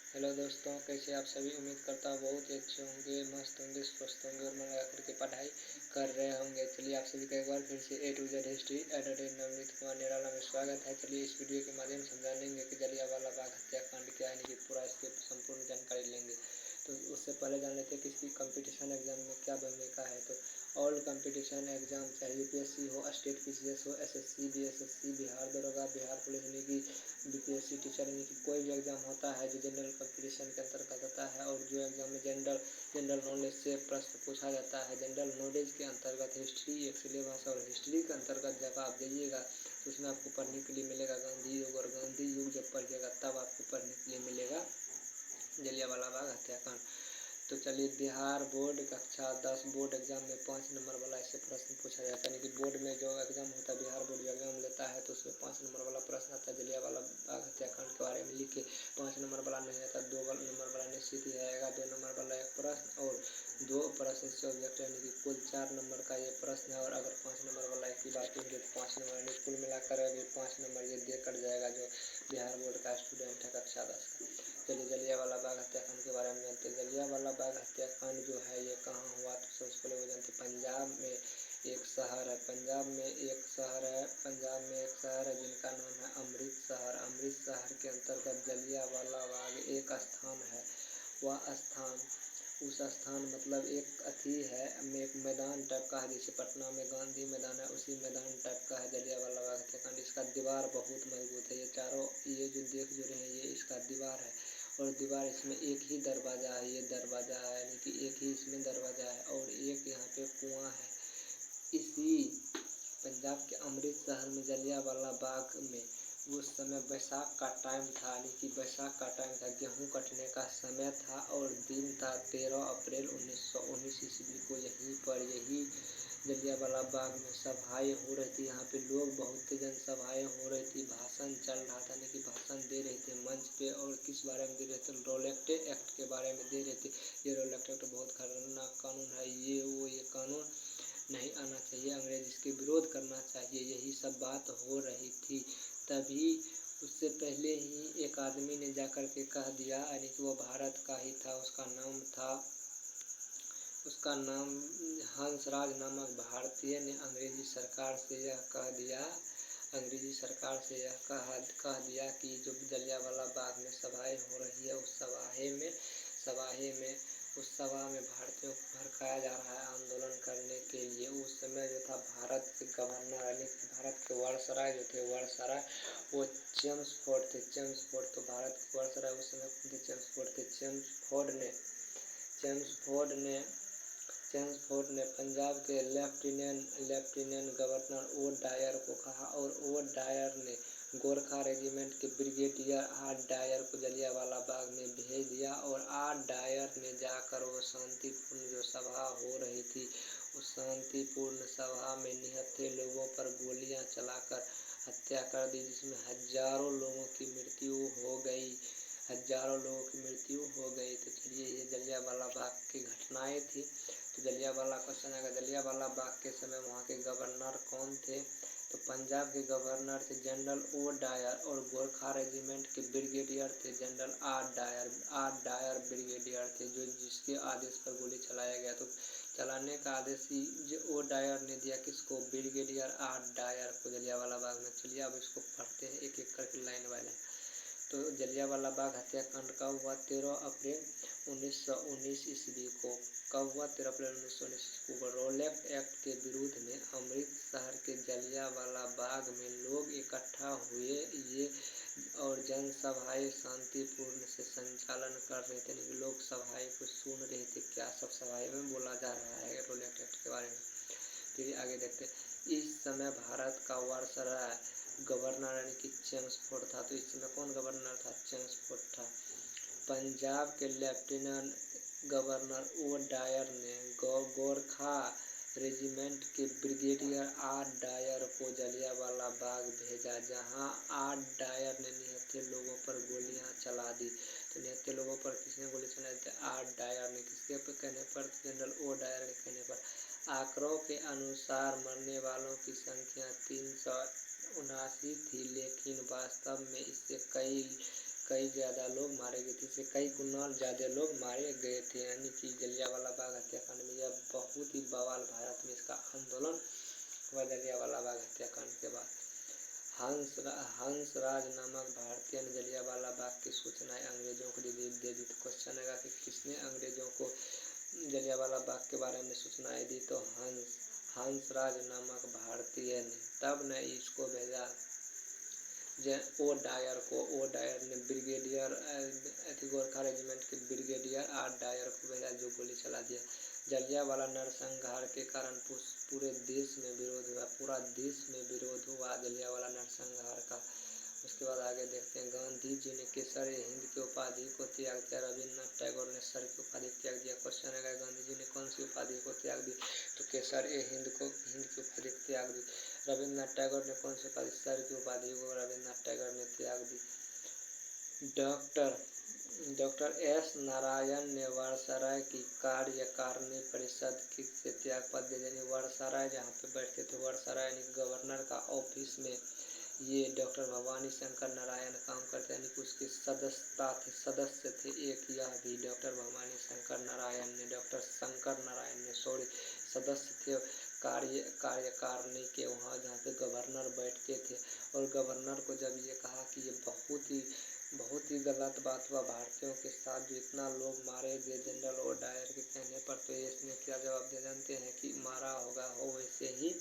Hello दोस्तों, कैसे आप सभी। उम्मीद करता हूँ बहुत ही अच्छे होंगे, मस्त होंगे, स्वस्थ होंगे और मन लगा करके पढ़ाई कर रहे होंगे। चलिए आप सभी का एक बार फिर से A to Z history edited Navneet Kumar Nirala में स्वागत है। चलिए इस वीडियो के माध्यम से हम जानेंगे कि जलियांवाला बाग हत्याकांड क्या है, यानी कि पूरा इसकी संपूर्ण जानकारी लेंगे। तो उससे पहले जान लेते हैं कि इसकी कंपटीशन एग्जाम में क्या भूमिका है। तो ऑल कंपटीशन एग्जाम, चाहे यूपीएससी हो, स्टेट पीसीएस हो, एसएससी, बीएसएससी, बिहार दरोगा, बिहार पुलिस, यानी कि बीपीएससी टीचर, यानी कि कोई भी एग्जाम होता है जो जनरल कंपटीशन के अंतर्गत आता है, और जो एग्जाम में जनरल नॉलेज से प्रश्न पूछा जाता है। जनरल नॉलेज के अंतर्गत हिस्ट्री एक सिलेबस, और हिस्ट्री के अंतर्गत जब आप जाइएगा तो उसमें आपको पढ़ने के लिए मिलेगा गांधी युग, और गांधी युग जब पढ़िएगा तब आपको पढ़ने के लिए मिलेगा जलियांवाला बाग हत्याकांड। तो चलिए, बिहार बोर्ड कक्षा 10 बोर्ड एग्जाम में 5 नंबर वाला ऐसे प्रश्न पूछा जाता है। यानी कि बोर्ड में जो एग्जाम होता है, बिहार बोर्ड जो एग्जाम लेता है, तो उसमें 5 नंबर वाला प्रश्न आता है जलियांवाला बाग हत्याकांड के बारे में लिखे। 5 नंबर वाला नहीं आता, 2 नंबर वाला निश्चित ही आएगा। 2 नंबर वाला एक प्रश्न और 2 प्रश्न से ऑब्जेक्ट, यानी कि कुल 4 नंबर का ये प्रश्न है। और अगर 5 नंबर वाला एक ही बार पूछ दे तो 5 नंबर, यानी कुल मिलाकर अभी 5 नंबर ये दे कर जाएगा जो बिहार बोर्ड का स्टूडेंट है कक्षा 10 का। चलिए जलियांवाला बाग हत्याकांड के बारे में जानते हैं। जलियांवाला बाग हत्याकांड जो है ये कहाँ हुआ, तो सबसे पहले वो जानते हैं पंजाब में एक शहर है। पंजाब में एक शहर है जिनका नाम है अमृतसर। अमृतसर के अंतर्गत जलियांवाला बाग एक स्थान है। वह स्थान, उस स्थान मतलब एक अथी है, एक मैदान टाइप का है, जैसे पटना में गांधी मैदान है, उसी मैदान टाइप का है जलियांवाला बाग हत्याकांड। इसका दीवार बहुत मजबूत है। ये चारों, ये जो देख जो रहे हैं ये इसका दीवार है, और दीवार इसमें एक ही दरवाज़ा है। ये दरवाज़ा है, यानी कि एक ही इसमें दरवाज़ा है, और एक यहाँ पे कुआं है। इसी पंजाब के अमृतसर में जलियांवाला बाग में उस समय बैसाख का टाइम था, यानी कि बैसाख का टाइम था, गेहूं कटने का समय था, और दिन था 13 अप्रैल 1919 ईस्वी को। यहीं पर यही जलियांवाला बाग में सभाएं हो रही थी। यहाँ पे लोग बहुत जनसभाएं हो रही थी, भाषण चल रहा था, यानी कि भाषण दे रहे थे मंच पे। और किस बारे में दे रहे थे, रोलेक्ट एक्ट के बारे में दे रहे थे। ये रोलेक्ट एक्ट बहुत खतरनाक कानून है, ये कानून नहीं आना चाहिए, अंग्रेज इसके विरोध करना चाहिए, यही सब बात हो रही थी। तभी उससे पहले ही एक आदमी ने जाकर के कह दिया, यानी कि वो भारत का ही था, उसका नाम हंसराज नामक भारतीय ने अंग्रेजी सरकार से यह कह दिया, कि जो जलियांवाला बाग में सभाएं हो रही है, उस सभा में भारतीयों को भड़काया जा रहा है आंदोलन करने के लिए। उस समय जो था भारत के गवर्नर, यानी कि भारत के वायसराय जो थे, वो चेम्सफोर्ड थे। तो भारत के वायसराय उस समय चेम्सफोर्ड थे। चेम्सफोर्ड ने पंजाब के लेफ्टिनेंट गवर्नर ओ डायर को कहा, और ओ डायर ने गोरखा रेजिमेंट के ब्रिगेडियर आर डायर को जलियांवाला बाग में भेज दिया। और आर डायर ने जाकर वो शांतिपूर्ण जो सभा हो रही थी, उस शांतिपूर्ण सभा में निहत्थे लोगों पर गोलियां चलाकर हत्या कर दी, जिसमें हजारों लोगों की मृत्यु हो गई। तो चलिए, ये जलियांवाला बाग की घटनाएं थी। तो जलियांवाला क्वेश्चन आएगा, जलियांवाला बाग के समय वहाँ के गवर्नर कौन थे, तो पंजाब के गवर्नर थे जनरल ओ डायर, और गोरखा रेजिमेंट के ब्रिगेडियर थे जनरल आर डायर ब्रिगेडियर थे, जो जिसके आदेश पर गोली चलाया गया। तो चलाने का आदेश ही ओ डायर ने दिया, किसको, ब्रिगेडियर आर डायर को, जलियांवाला बाग में। चलिए अब इसको पढ़ते हैं एक एक करके लाइन बाय लाइन। तो जलियांवाला बाग हत्याकांड कब हुआ, 13 अप्रैल 1919 ईस्वी को। कब हुआ, 13 अप्रैल 1919 ईस्वी को। रोलेक्ट एक्ट के विरोध में अमृतसर के जलियांवाला बाग में लोग इकट्ठा हुए, ये और जनसभाएं शांतिपूर्ण से संचालन कर रहे थे, यानी लोग सभाएं को सुन रहे थे, क्या सब सभाएं में बोला जा रहा है रोलेक्ट एक्ट के बारे में। फिर आगे देखते हैं, इस समय भारत का वायसराय गवर्नर, यानी कि चेम्सफोर्ड था। तो इस समय कौन गवर्नर था, चेम्सफोर्ड था। पंजाब के लेफ्टिनेंट गवर्नर ओ डायर ने गोरखा रेजिमेंट के ब्रिगेडियर आर डायर को जलियांवाला बाग भेजा, जहां आर डायर ने निहत्थे लोगों पर गोलियां चला दी। तो निहत्थे लोगों पर किसने गोली चलाई थी, आर डायर ने। किसके कहने पर, जनरल ओ डायर के कहने पर। आंकड़ों के अनुसार मरने वालों की संख्या 379 थी, लेकिन वास्तव में इससे कई ज़्यादा लोग मारे गए थे, इससे कई गुना ज़्यादा लोग मारे गए थे। यानी कि जलियांवाला बाग हत्याकांड में यह बहुत ही बवाल, भारत में इसका आंदोलन हुआ जलियांवाला बाग हत्याकांड के बाद। हंसराज नामक भारतीय ने जलियांवाला बाग की सूचनाएं अंग्रेजों को दे दी। तो क्वेश्चन आएगा कि किसने अंग्रेजों को जलियांवाला बाग के बारे में सूचनाएं दी? तो हंसराज नामक भारतीय ने। तब ने इसको भेजा ओ डायर ने ब्रिगेडियर गोरखा रेजिमेंट के ब्रिगेडियर आर डायर को भेजा, जो गोली चला दिया। जलियांवाला नरसंहार के कारण पूरे देश में विरोध हुआ, पूरा देश में विरोध हुआ जलियांवाला नरसंहार का। उसके बाद आगे देखते हैं, गांधी जी ने केसर-ए-हिंद की उपाधि को त्याग दिया। रविन्द्रनाथ टैगोर ने सर की उपाधि त्याग दिया। क्वेश्चन है गांधी जी ने कौन सी उपाधि को त्याग दी? तो केसर-ए-हिंद को, हिंद की उपाधि को त्याग दी। रविन्द्रनाथ टैगोर ने कौन सी उपाधि? सर की उपाधि को रविन्द्रनाथ टैगोर ने त्याग दी। डॉक्टर एस नारायण ने वायसराय की कार्यकारिणी परिषद से त्याग पत्र दे देनी। वायसराय जहाँ पे बैठते थे, वायसराय यानी गवर्नर का ऑफिस में ये डॉक्टर भवानी शंकर नारायण काम करते, यानी कि उसके सदस्य थे एक यह भी डॉक्टर भवानी शंकर नारायण ने, डॉक्टर शंकर नारायण ने सदस्य थे कार्यकारिणी के, वहाँ जहाँ पे गवर्नर बैठते थे। और गवर्नर को जब ये कहा कि ये बहुत ही गलत बात हुआ भारतीयों के साथ, जो इतना लोग मारे गए जनरल ओ डायर के कहने पर, तो इसने क्या जवाब दिया जानते हैं? कि मारा होगा हो वैसे ही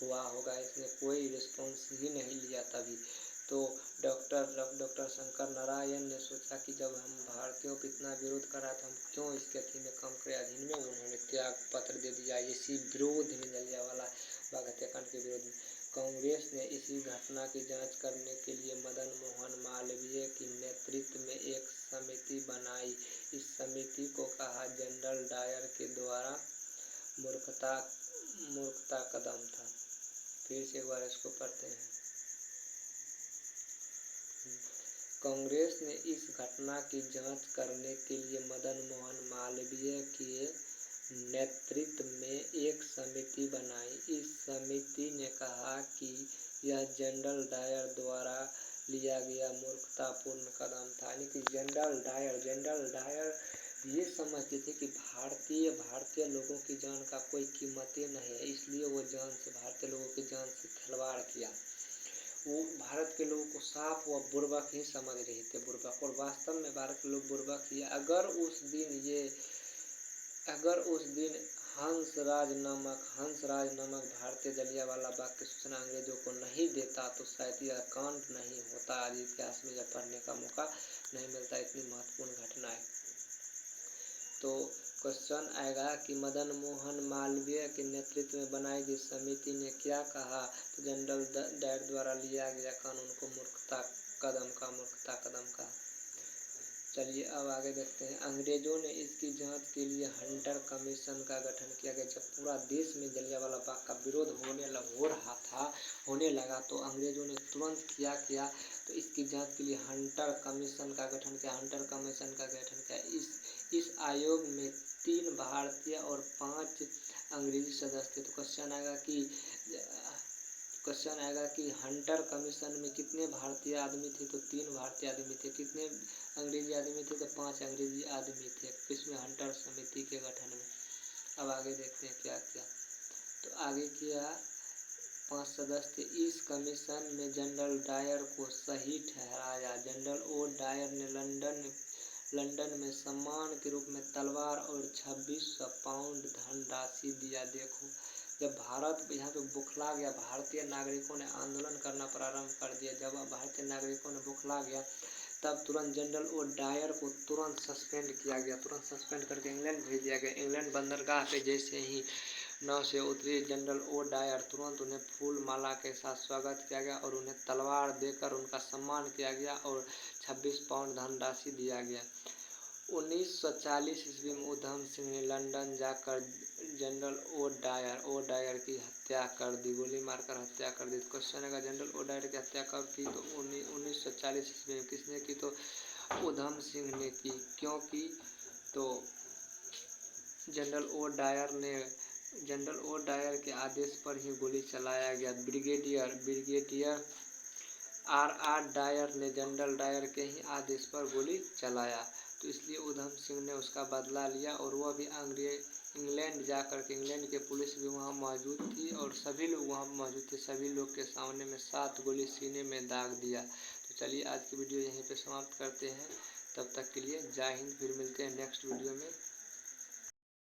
हुआ होगा, इसने कोई रिस्पॉन्स ही नहीं लिया तभी। तो डॉक्टर शंकर नारायण ने सोचा कि जब हम भारतीयों को इतना विरोध कर रहा था, हम क्यों इसके अधीन में काम करें। अधीन में उन्होंने त्याग पत्र दे दिया इसी विरोध में, जलियांवाला बाग हत्याकांड के विरोध में। कांग्रेस ने इसी घटना की जांच करने के लिए मदन मोहन मालवीय की नेतृत्व में एक समिति बनाई। इस समिति को कहा जनरल डायर के द्वारा मूर्खता कदम था। फिर से एक बार इसको पढ़ते हैं। कांग्रेस ने इस घटना की जांच करने के लिए मदन मोहन मालवीय के नेतृत्व में एक समिति बनाई। इस समिति ने कहा कि यह जनरल डायर द्वारा लिया गया मूर्खतापूर्ण कदम था। यानी कि जनरल डायर ये समझते थे कि भारतीय लोगों की जान का कोई कीमत ही नहीं है, इसलिए वो भारतीय लोगों की जान से खिलवाड़ किया। वो भारत के लोगों को साफ व बुर्बक ही समझ रहे थे, बुर्बक। और वास्तव में भारत के लोग बुर्बक ही। अगर उस दिन हंसराज नामक भारतीय जलियांवाला बाग की सूचना अंग्रेजों को नहीं देता, तो शायद यह कांड नहीं होता। आज इतिहास में यह पढ़ने का मौका नहीं मिलता, इतनी महत्वपूर्ण घटना है। तो क्वेश्चन आएगा कि मदन मोहन मालवीय के नेतृत्व में बनाई गई समिति ने क्या कहा? तो जनरल डायर द्वारा लिया गया कानून को मूर्खता कदम का। चलिए अब आगे देखते हैं। अंग्रेजों ने इसकी जांच के लिए हंटर कमीशन का गठन किया गया। जब पूरा देश में जलियांवाला बाग का विरोध होने लगा, तो अंग्रेजों ने तुरंत क्या किया? तो इसकी जांच के लिए हंटर कमीशन का गठन किया। इस आयोग में 3 भारतीय और 5 अंग्रेजी सदस्य थे। तो क्वेश्चन आएगा कि हंटर कमीशन में कितने भारतीय आदमी थे? तो 3 भारतीय आदमी थे। कितने अंग्रेजी आदमी थे? तो 5 अंग्रेजी आदमी थे किसमें? हंटर समिति के गठन में। अब आगे देखते हैं क्या किया। तो आगे किया 5 सदस्य थे। इस कमीशन में जनरल डायर को सही ठहराया। जनरल ओ डायर ने लंदन में सम्मान के रूप में तलवार और 2600 पाउंड धनराशि दिया। देखो, जब भारत यहाँ पे बुखला गया, भारतीय नागरिकों ने आंदोलन करना प्रारंभ कर दिया। जब भारतीय नागरिकों ने बुखला गया, तब तुरंत जनरल ओ डायर को तुरंत सस्पेंड किया गया, तुरंत सस्पेंड करके इंग्लैंड भेज दिया गया। इंग्लैंड बंदरगाह पे जैसे ही नाव से उतरे जनरल ओ डायर, तुरंत उन्हें फूल माला के साथ स्वागत किया गया और उन्हें तलवार देकर उनका सम्मान किया गया और 26 पाउंड धनराशि दिया गया। 1940 ईस्वी में उधम सिंह ने लंदन जाकर जनरल ओ डायर की हत्या कर दी, गोली मारकर हत्या कर दी। क्वेश्चन है जनरल ओ डायर की हत्या कब की? तो 1940 ईस्वी में। किसने की? तो उधम सिंह ने की। क्यों की? तो जनरल ओ डायर के आदेश पर ही गोली चलाया गया। ब्रिगेडियर आर डायर ने जनरल डायर के ही आदेश पर गोली चलाया। तो इसलिए उधम सिंह ने उसका बदला लिया और वह भी इंग्लैंड जाकर के, इंग्लैंड के पुलिस भी वहाँ मौजूद थी और सभी लोग वहाँ मौजूद थे, सभी लोग के सामने में 7 गोली सीने में दाग दिया। तो चलिए आज की वीडियो यहीं पे समाप्त करते हैं। तब तक के लिए जय हिंद। फिर मिलते हैं नेक्स्ट वीडियो में।